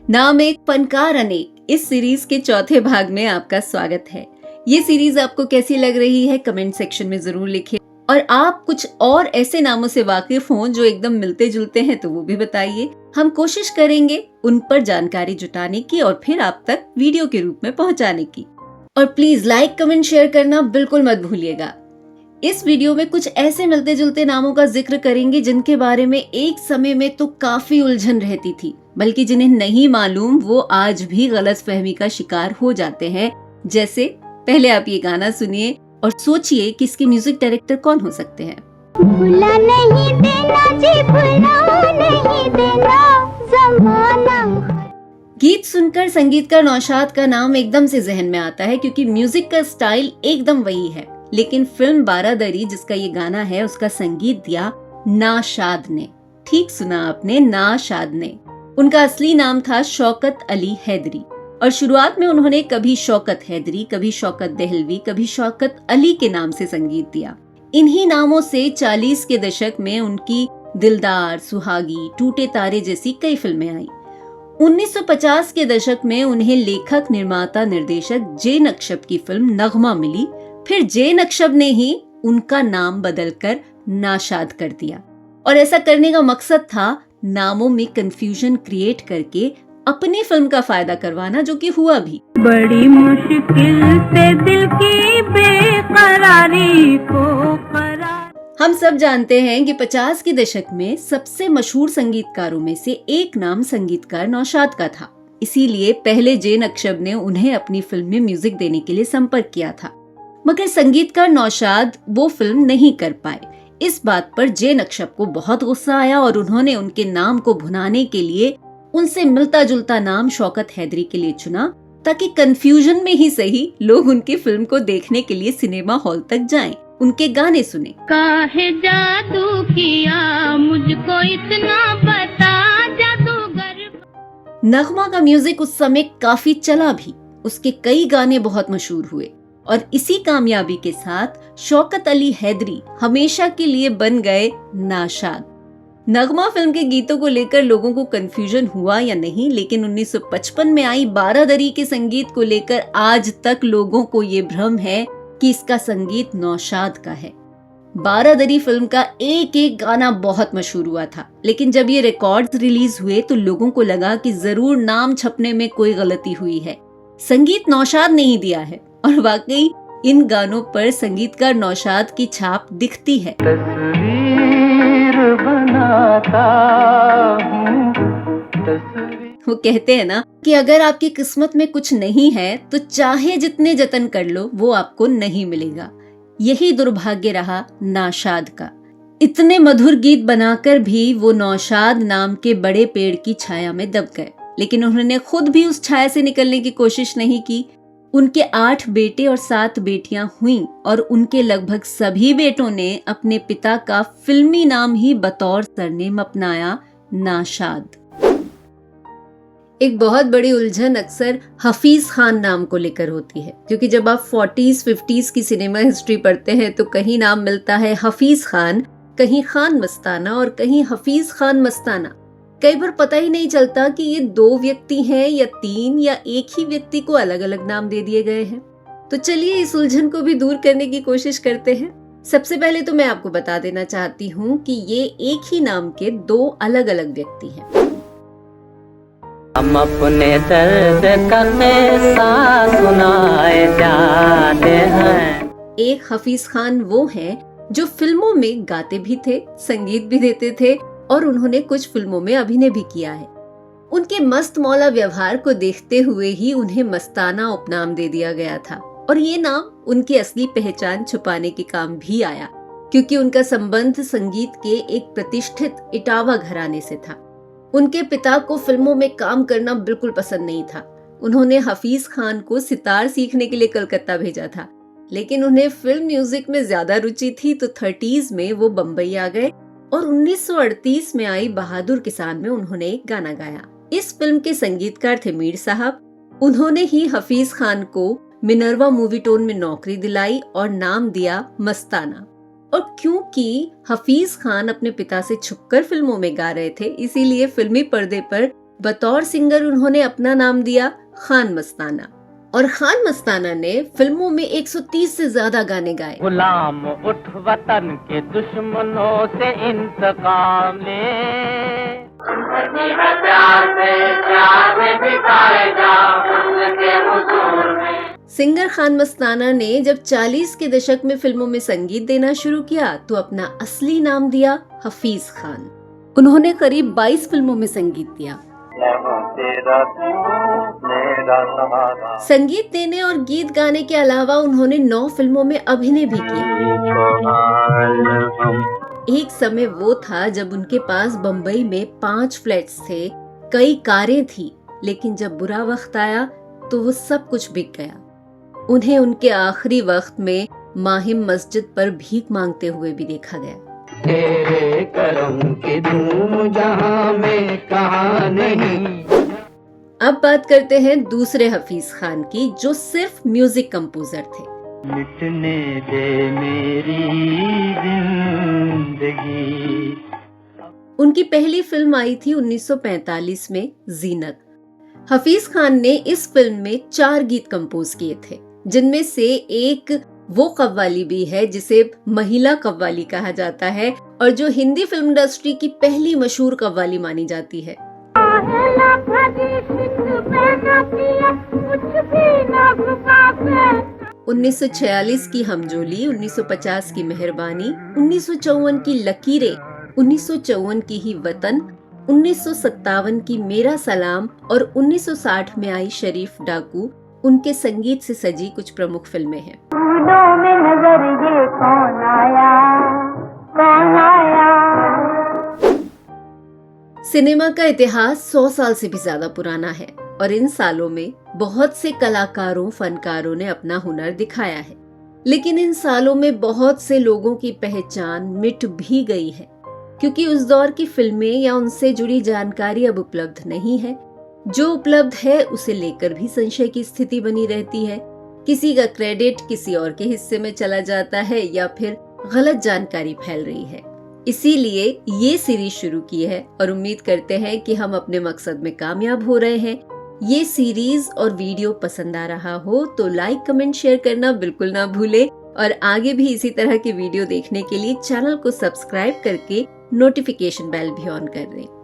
नाम एक फनकार अनेक, इस सीरीज के चौथे भाग में आपका स्वागत है। ये सीरीज आपको कैसी लग रही है कमेंट सेक्शन में जरूर लिखिए, और आप कुछ और ऐसे नामों से वाकिफ हों जो एकदम मिलते जुलते हैं तो वो भी बताइए। हम कोशिश करेंगे उन पर जानकारी जुटाने की और फिर आप तक वीडियो के रूप में पहुंचाने की। और प्लीज लाइक कमेंट शेयर करना बिल्कुल मत भूलिएगा। इस वीडियो में कुछ ऐसे मिलते जुलते नामों का जिक्र करेंगे जिनके बारे में एक समय में तो काफी उलझन रहती थी, बल्कि जिन्हें नहीं मालूम वो आज भी गलतफहमी का शिकार हो जाते हैं। जैसे पहले आप ये गाना सुनिए और सोचिए कि इसके म्यूजिक डायरेक्टर कौन हो सकते हैं। भुला नहीं देना जी, भुला नहीं देना ज़माना। गीत सुनकर संगीतकार नौशाद का नाम एकदम से जहन में आता है, क्योंकि म्यूजिक का स्टाइल एकदम वही है। लेकिन फिल्म बारादरी जिसका ये गाना है उसका संगीत दिया नाशाद ने। ठीक सुना आपने, नाशाद ने। उनका असली नाम था शौकत अली हैदरी, और शुरुआत में उन्होंने कभी शौकत हैदरी, कभी शौकत दहलवी, कभी शौकत अली के नाम से संगीत दिया। इन्हीं नामों से 40 के दशक में उनकी दिलदार, सुहागी, टूटे तारे जैसी कई फिल्में आई। 1950 के दशक में उन्हें लेखक, निर्माता, निर्देशक जे नक्शब की फिल्म नगमा मिली। फिर जे नक्शब ने ही उनका नाम बदलकर नाशाद कर दिया, और ऐसा करने का मकसद था नामों में कंफ्यूजन क्रिएट करके अपनी फिल्म का फायदा करवाना, जो कि हुआ भी। बड़ी मुश्किल से दिल की बेकरारी को करार। हम सब जानते हैं कि 50 के दशक में सबसे मशहूर संगीतकारों में से एक नाम संगीतकार नौशाद का था। इसीलिए पहले जे नक्शब ने उन्हें अपनी फिल्म में म्यूजिक देने के लिए संपर्क किया था, मगर संगीतकार नौशाद वो फिल्म नहीं कर पाए। इस बात पर जे नक्शब को बहुत गुस्सा आया और उन्होंने उनके नाम को भुनाने के लिए उनसे मिलता जुलता नाम शौकत हैदरी के लिए चुना, ताकि कंफ्यूजन में ही सही लोग उनकी फिल्म को देखने के लिए सिनेमा हॉल तक जाएं, उनके गाने सुने। काहे जादू किया मुझको इतना बता जादूगर। नगमा का म्यूजिक उस समय काफी चला भी, उसके कई गाने बहुत मशहूर हुए, और इसी कामयाबी के साथ शौकत अली हैदरी हमेशा के लिए बन गए नाशाद। नगमा फिल्म के गीतों को लेकर लोगों को कंफ्यूजन हुआ या नहीं, लेकिन 1955 में आई बारादरी के संगीत को लेकर आज तक लोगों को ये भ्रम है कि इसका संगीत नौशाद का है। बारादरी फिल्म का एक एक गाना बहुत मशहूर हुआ था, लेकिन जब ये रिकॉर्ड्स रिलीज हुए तो लोगों को लगा कि जरूर नाम छपने में कोई गलती हुई है, संगीत नौशाद ने ही दिया है। और वाकई इन गानों पर संगीतकार नौशाद की छाप दिखती है। तस्वीर बनाता वो कहते हैं ना कि अगर आपकी किस्मत में कुछ नहीं है तो चाहे जितने जतन कर लो वो आपको नहीं मिलेगा। यही दुर्भाग्य रहा नाशाद का। इतने मधुर गीत बनाकर भी वो नौशाद नाम के बड़े पेड़ की छाया में दब गए, लेकिन उन्होंने खुद भी उस छाया से निकलने की कोशिश नहीं की। उनके 8 बेटे और 7 बेटियां हुईं, और उनके लगभग सभी बेटों ने अपने पिता का फिल्मी नाम ही बतौर सरनेम अपनाया, नाशाद। एक बहुत बड़ी उलझन अक्सर हफीज खान नाम को लेकर होती है, क्योंकि जब आप 40s 50s की सिनेमा हिस्ट्री पढ़ते हैं तो कहीं नाम मिलता है हफीज खान, कहीं खान मस्ताना और कहीं हफीज खान मस्ताना। कई बार पता ही नहीं चलता कि ये 2 व्यक्ति हैं या 3 या एक ही व्यक्ति को अलग अलग नाम दे दिए गए हैं। तो चलिए इस उलझन को भी दूर करने की कोशिश करते हैं। सबसे पहले तो मैं आपको बता देना चाहती हूँ कि ये एक ही नाम के 2 अलग अलग व्यक्ति हैं। हम अपने दर्द का किस्सा सुनाए जाते हैं। एक हफीज खान वो हैं जो फिल्मों में गाते भी थे, संगीत भी देते थे, और उन्होंने कुछ फिल्मों में अभिनय भी किया है। उनके मस्त मौला व्यवहार को देखते हुए ही उन्हें मस्ताना उपनाम दे दिया गया था, और ये नाम उनकी असली पहचान छुपाने के काम भी आया, क्योंकि उनका संबंध संगीत के एक प्रतिष्ठित इटावा घराने से था। उनके पिता को फिल्मों में काम करना बिल्कुल पसंद नहीं था। उन्होंने हफीज खान को सितार सीखने के लिए कलकत्ता भेजा था, लेकिन उन्हें फिल्म म्यूजिक में ज्यादा रुचि थी, तो 30s में वो बम्बई आ गए और 1938 में आई बहादुर किसान में उन्होंने एक गाना गाया। इस फिल्म के संगीतकार थे मीर साहब। उन्होंने ही हफीज खान को मिनर्वा मूवीटोन में नौकरी दिलाई और नाम दिया मस्ताना। और क्योंकि हफीज खान अपने पिता से छुपकर फिल्मों में गा रहे थे, इसीलिए फिल्मी पर्दे पर बतौर सिंगर उन्होंने अपना नाम दिया खान मस्ताना। और खान मस्ताना ने फिल्मों में 130 से ज्यादा गाने गाए। गुलाम उठ वतन के दुश्मनों से इंतकाम ले, सिंगर खान मस्ताना ने जब 40 के दशक में फिल्मों में संगीत देना शुरू किया तो अपना असली नाम दिया हफीज खान। उन्होंने करीब 22 फिल्मों में संगीत दिया। संगीत देने और गीत गाने के अलावा उन्होंने 9 फिल्मों में अभिनय भी किया। एक समय वो था जब उनके पास बम्बई में 5 फ्लैट्स थे, कई कारें थी, लेकिन जब बुरा वक्त आया तो वो सब कुछ बिक गया। उन्हें उनके आखिरी वक्त में माहिम मस्जिद पर भीख मांगते हुए भी देखा गया। तेरे करम की धूम जहां में कहां नहीं। अब बात करते हैं दूसरे हफीज खान की, जो सिर्फ म्यूजिक कंपोजर थे। मिटने दे मेरी जिंदगी। उनकी पहली फिल्म आई थी 1945 में, जीनत। हफीज खान ने इस फिल्म में 4 गीत कंपोज किए थे, जिनमें से एक वो कव्वाली भी है जिसे महिला कव्वाली कहा जाता है और जो हिंदी फिल्म इंडस्ट्री की पहली मशहूर कव्वाली मानी जाती है। 1946 की हमजोली, 1950 की मेहरबानी, 1954 की लकीरें, 1954 की ही वतन, 1957 की मेरा सलाम और 1960 में आई शरीफ डाकू उनके संगीत से सजी कुछ प्रमुख फिल्में हैं। में नजर ये कौन आया, कौन आया। सिनेमा का इतिहास 100 साल से भी ज्यादा पुराना है और इन सालों में बहुत से कलाकारों, फनकारों ने अपना हुनर दिखाया है, लेकिन इन सालों में बहुत से लोगों की पहचान मिट भी गई है, क्योंकि उस दौर की फिल्में या उनसे जुड़ी जानकारी अब उपलब्ध नहीं है। जो उपलब्ध है उसे लेकर भी संशय की स्थिति बनी रहती है। किसी का क्रेडिट किसी और के हिस्से में चला जाता है या फिर गलत जानकारी फैल रही है। इसीलिए ये सीरीज शुरू की है और उम्मीद करते हैं कि हम अपने मकसद में कामयाब हो रहे हैं। ये सीरीज और वीडियो पसंद आ रहा हो तो लाइक, कमेंट, शेयर करना बिल्कुल ना भूले और आगे भी इसी तरह के वीडियो देखने के लिए चैनल को सब्सक्राइब करके नोटिफिकेशन बेल भी ऑन कर दें।